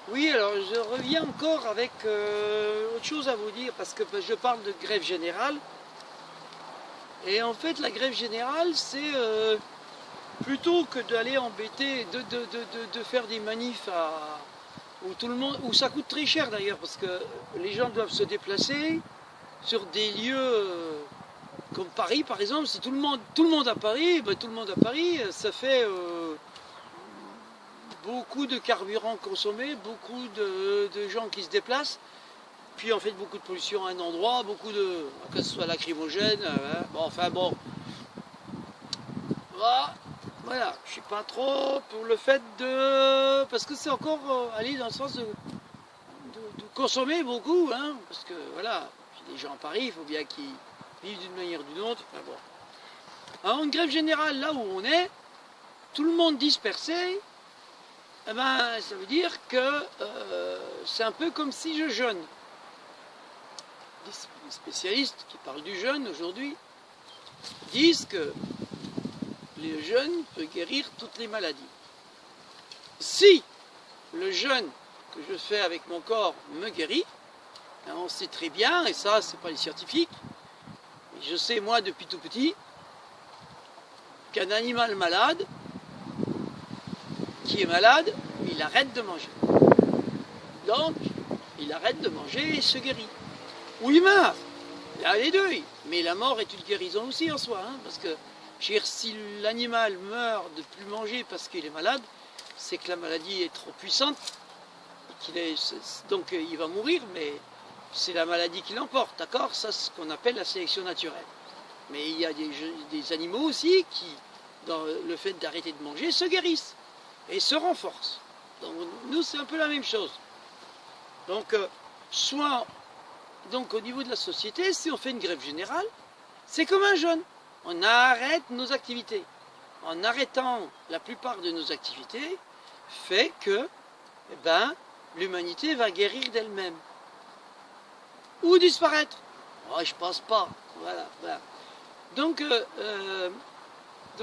Oui, alors je reviens encore avec autre chose à vous dire parce que je parle de grève générale. Et en fait, la grève générale, c'est plutôt que d'aller embêter, de faire des manifs où tout le monde, où ça coûte très cher d'ailleurs parce que les gens doivent se déplacer sur des lieux comme Paris par exemple. Si tout le monde à Paris, ben, tout le monde à Paris, ça fait beaucoup de carburant consommé, beaucoup de gens qui se déplacent. Puis en fait beaucoup de pollution à un endroit, beaucoup de, que ce soit lacrymogène, bon, enfin bon, voilà, je suis pas trop pour le fait de, parce que c'est encore aller dans le sens de consommer beaucoup, hein, parce que voilà, puis les gens à Paris, il faut bien qu'ils vivent d'une manière ou d'une autre, enfin bon. Alors une grève générale là où on est, tout le monde dispersé, eh ben, ça veut dire que c'est un peu comme si je jeûne. Les spécialistes qui parlent du jeûne aujourd'hui disent que le jeûne peut guérir toutes les maladies. Si le jeûne que je fais avec mon corps me guérit, on sait très bien, et ça c'est pas les scientifiques, et je sais moi depuis tout petit, qu'un animal malade, qui est malade, il arrête de manger. Donc, il arrête de manger et se guérit. Ou il meurt. Il y a les deux. Mais la mort est une guérison aussi en soi. Hein, parce que si l'animal meurt de ne plus manger parce qu'il est malade, c'est que la maladie est trop puissante. Donc il va mourir, mais c'est la maladie qui l'emporte. D'accord? Ça, c'est ce qu'on appelle la sélection naturelle. Mais il y a des animaux aussi qui, dans le fait d'arrêter de manger, se guérissent et se renforcent. Donc nous, c'est un peu la même chose. Donc, donc au niveau de la société, si on fait une grève générale, c'est comme un jeûne. On arrête nos activités. En arrêtant la plupart de nos activités, fait que eh ben, l'humanité va guérir d'elle-même. Ou disparaître. Oh, je pense pas. Voilà, voilà. Donc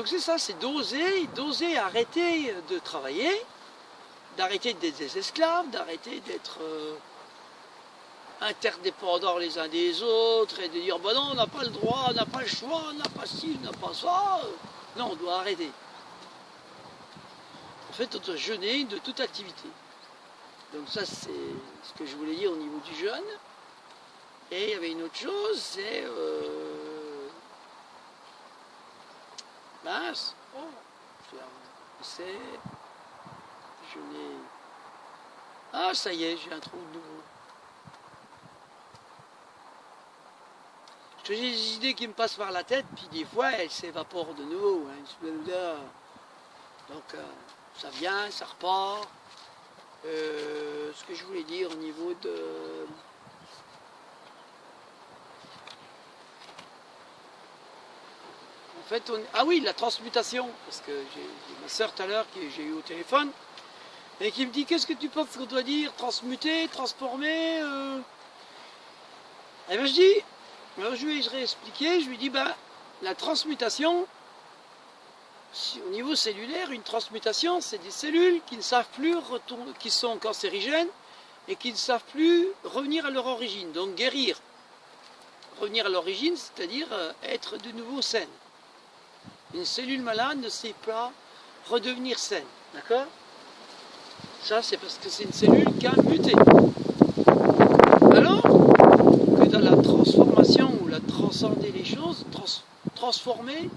c'est ça, c'est d'oser arrêter de travailler, d'arrêter d'être des esclaves, d'arrêter d'être interdépendants les uns des autres et de dire bah non, on n'a pas le droit, on n'a pas le choix, on n'a pas ci, on n'a pas ça. Non, on doit arrêter. En fait, on doit jeûner de toute activité. Donc ça, c'est ce que je voulais dire au niveau du jeûne. Et il y avait une autre chose, c'est mince. Oh, c'est jeûner. Ah, ça y est, j'ai un trou de nouveau. J'ai des idées qui me passent par la tête, puis des fois elles s'évaporent de nouveau. Hein. Donc ça vient, ça repart. Ce que je voulais dire au niveau de... En fait, ah oui, la transmutation. Parce que j'ai ma soeur tout à l'heure que j'ai eu au téléphone, et qui me dit qu'est-ce que tu penses qu'on doit dire? Transmuter, transformer Et bien je dis... Alors je lui ai réexpliqué, je lui ai dit, ben, la transmutation, au niveau cellulaire, une transmutation, c'est des cellules qui ne savent plus retourner, qui sont cancérigènes et qui ne savent plus revenir à leur origine, donc guérir. Revenir à l'origine, c'est-à-dire être de nouveau saine. Une cellule malade ne sait pas redevenir saine, d'accord? Ça, c'est parce que c'est une cellule qui a muté. Alors que dans la transformation ou la transcender les choses, transformer,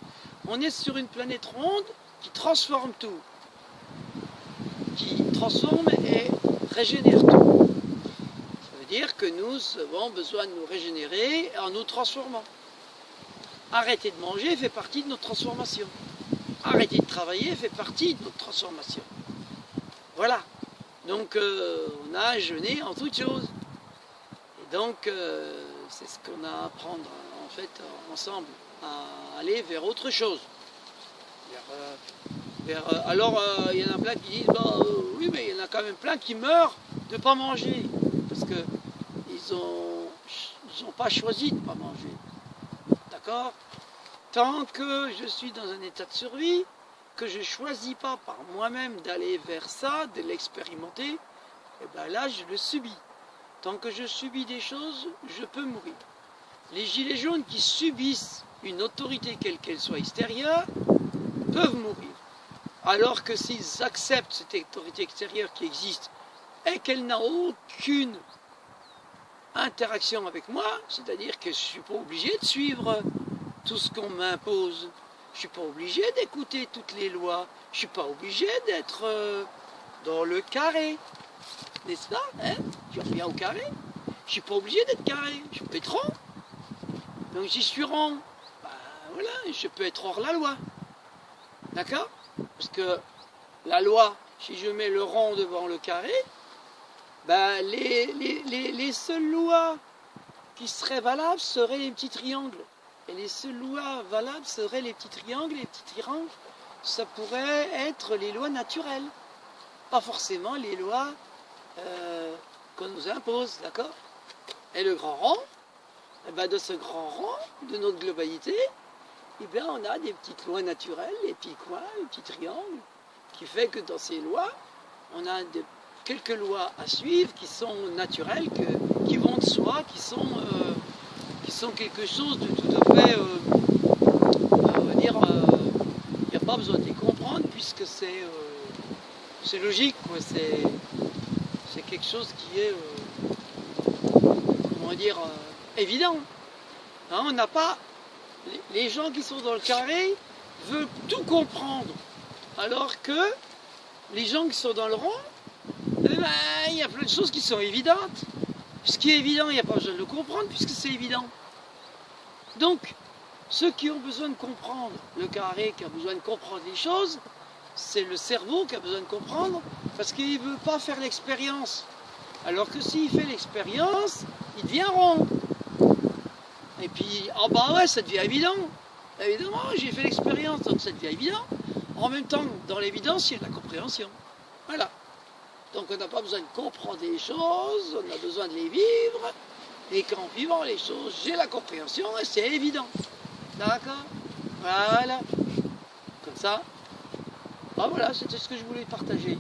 on est sur une planète ronde qui transforme tout, qui transforme et régénère tout. Ça veut dire que nous avons besoin de nous régénérer en nous transformant. Arrêter de manger fait partie de notre transformation. Arrêter de travailler fait partie de notre transformation. Voilà. Donc on a jeûné en toutes choses. Et donc c'est ce qu'on a à apprendre en fait ensemble, à aller vers autre chose. Alors il y en a plein qui disent bah, oui, mais il y en a quand même plein qui meurent de ne pas manger parce qu'ils n'ont pas choisi de ne pas manger. D'accord? Tant que je suis dans un état de survie, que je ne choisis pas par moi-même d'aller vers ça, de l'expérimenter, et bien là je le subis. Tant que je subis des choses, je peux mourir. Les gilets jaunes qui subissent une autorité quelle qu'elle soit extérieure peuvent mourir. Alors que s'ils acceptent cette autorité extérieure qui existe et qu'elle n'a aucune interaction avec moi, c'est-à-dire que je ne suis pas obligé de suivre tout ce qu'on m'impose, je ne suis pas obligé d'écouter toutes les lois, je ne suis pas obligé d'être dans le carré, n'est-ce pas, hein? Je reviens au carré, je ne suis pas obligé d'être carré, je peux être rond, donc j'y suis rond, ben, voilà, je peux être hors la loi, d'accord? Parce que la loi, si je mets le rond devant le carré, ben les seules lois qui seraient valables seraient les petits triangles. Et les seules lois valables seraient les petits triangles. Les petits triangles, ça pourrait être les lois naturelles. Pas forcément les lois qu'on nous impose, d'accord? Et le grand rond, eh ben de ce grand rond, de notre globalité, eh bien on a des petites lois naturelles, les petits coins, les petits triangles, qui fait que dans ces lois, on a quelques lois à suivre qui sont naturelles, qui vont de soi, qui sont quelque chose de tout à fait, on va dire, il n'y a pas besoin de les comprendre puisque c'est logique, quoi. C'est quelque chose qui est, comment dire, évident. Hein, on n'a pas, les gens qui sont dans le carré veulent tout comprendre, alors que les gens qui sont dans le rond, eh ben, il y a plein de choses qui sont évidentes. Ce qui est évident, il n'y a pas besoin de le comprendre puisque c'est évident. Donc, ceux qui ont besoin de comprendre le carré, qui a besoin de comprendre les choses, c'est le cerveau qui a besoin de comprendre parce qu'il ne veut pas faire l'expérience. Alors que s'il fait l'expérience, il devient rond. Et puis, ah bah ouais, ça devient évident. Évidemment, j'ai fait l'expérience, donc ça devient évident. En même temps, dans l'évidence, il y a de la compréhension. Voilà. Donc on n'a pas besoin de comprendre les choses, on a besoin de les vivre. Et qu'en vivant les choses, j'ai la compréhension et c'est évident. D'accord? Voilà. Comme ça. Ah voilà, c'était ce que je voulais partager.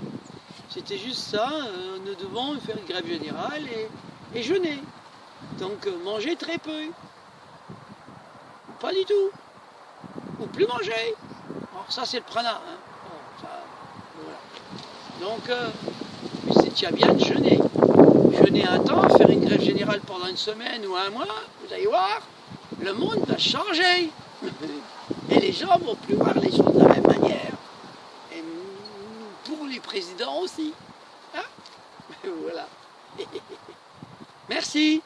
C'était juste ça, nous devons faire une grève générale et jeûner. Donc manger très peu. Pas du tout. Ou plus manger. Alors ça c'est le prana. Hein. Bon, ça, voilà. Donc c'est déjà bien de jeûner. Jeûner un temps, faire une grève générale pendant une semaine ou un mois, vous allez voir, le monde va changer. Et les gens vont plus voir les choses de la même manière. Et pour les présidents aussi. Hein? Voilà. Merci.